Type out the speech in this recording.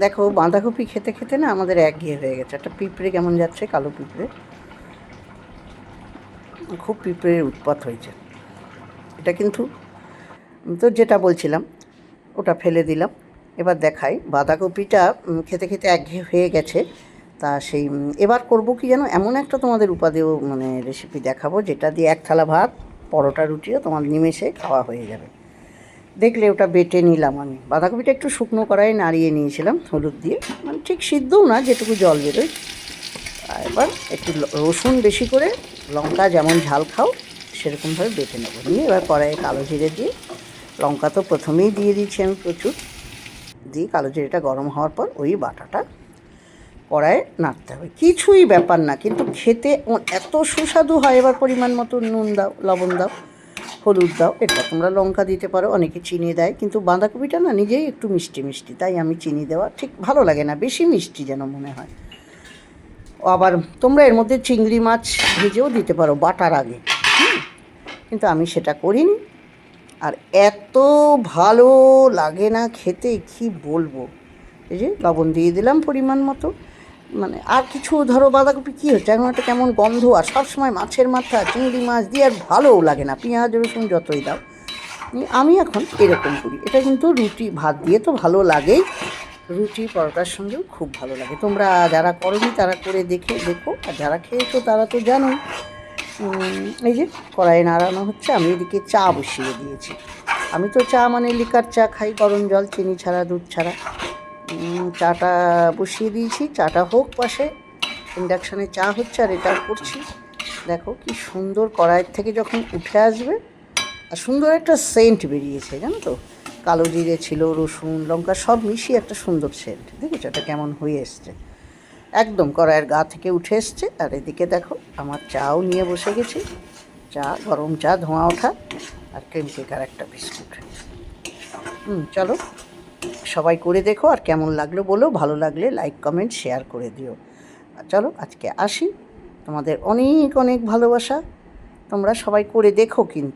দেখো বাঁধাকপি খেতে খেতে না আমাদের একঘেয়ে হয়ে গেছে। একটা পিঁপড়ে কেমন যাচ্ছে, কালো পিঁপড়ে, খুব পিঁপড়ের উৎপাত হয়েছে। এটা কিন্তু তো যেটা বলছিলাম ওটা ফেলে দিলাম। এবার দেখাই বাঁধাকপিটা খেতে খেতে একঘেয়ে হয়ে গেছে। তা সেই এবার করব কি যেন, এমন একটা তোমাদের উপাদেয় মানে রেসিপি দেখাবো যেটা দিয়ে এক থালা ভাত, পরোটা, রুটিও তোমার নিমেষে খাওয়া হয়ে যাবে। দেখলে ওটা বেটে নিলাম আমি। বাঁধাকপিটা একটু শুকনো কড়াইয়ে নাড়িয়ে নিয়েছিলাম হলুদ দিয়ে, মানে ঠিক সিদ্ধও না, যেটুকু জল বেরোয়। এবার একটু রসুন বেশি করে, লঙ্কা যেমন ঝাল খাও সেরকমভাবে বেটে নেবো। নিয়ে এবার কড়াইয়ে কালো জিরে দিয়ে, লঙ্কা তো প্রথমেই দিয়ে দিচ্ছি আমি প্রচুর, দিয়ে কালো জিরেটা গরম হওয়ার পর ওই বাটাটা কড়াইয়ে নাড়তে হবে। কিছুই ব্যাপার না, কিন্তু খেতে এত সুস্বাদু হয়। এবার পরিমাণ মতো নুন দাও, লবণ দাও, হলুদ দাও। এটা তোমরা লঙ্কা দিতে পারো, অনেকে চিনি দেয়, কিন্তু বাঁধাকপিটা না নিজেই একটু মিষ্টি মিষ্টি, তাই আমি চিনি দেওয়া ঠিক ভালো লাগে না, বেশি মিষ্টি যেন মনে হয়। আবার তোমরা এর মধ্যে চিংড়ি মাছ ভেজেও দিতে পারো বাটার আগে, কিন্তু আমি সেটা করিনি। আর এত ভালো লাগে না খেতে, কি বলবো। এই যে লবণ দিয়ে দিলাম পরিমাণ মতো, মানে আর কিছু ধরো বাঁধাকপি কী হচ্ছে এখন একটা কেমন গন্ধ, আর সবসময় মাছের মাথা চিংড়ি মাছ দিয়ে আর ভালোও লাগে না, পেঁয়াজ রসুন যতই দাও। আমি এখন এরকম করি। এটা কিন্তু রুটি ভাত দিয়ে তো ভালো লাগেই, রুটি পরোটার সঙ্গেও খুব ভালো লাগে। তোমরা যারা করোনি তারা করে দেখো, আর যারা খেয়েছো তারা তো জানোই। এই যে কড়াইয়ে নাড়ানো হচ্ছে, আমি এদিকে চা বসিয়ে দিয়েছি। আমি তো চা মানে লিকার চা খাই, গরম জল, চিনি ছাড়া, দুধ ছাড়া। চাটা বসিয়ে দিয়েছি, চাটা হোক পাশে, ইন্ডাকশানে চা হচ্ছে আর এটা করছি। দেখো কি সুন্দর কড়াইয়ের থেকে যখন উঠে আসবে, আর সুন্দর একটা সেন্ট বেরিয়েছে, জানো তো। কালো জিরে ছিল, রসুন লঙ্কা সব মিশিয়ে একটা সুন্দর সেন্ট, দেখেছো এটা কেমন হয়ে এসছে, একদম কড়াইয়ের গা থেকে উঠে এসছে। আর এদিকে দেখো আমার চাও নিয়ে বসে গেছি, চা, গরম চা, ধোঁয়া ওঠা, আর ক্রিম কেক আর একটা বিস্কুট। চলো সবাই করে দেখো, আর কেমন লাগলো বলো, ভালো লাগলে লাইক কমেন্ট শেয়ার করে দিও। আর চলো আজকে আসি, তোমাদের অনেক অনেক ভালোবাসা, তোমরা সবাই করে দেখো কিন্তু।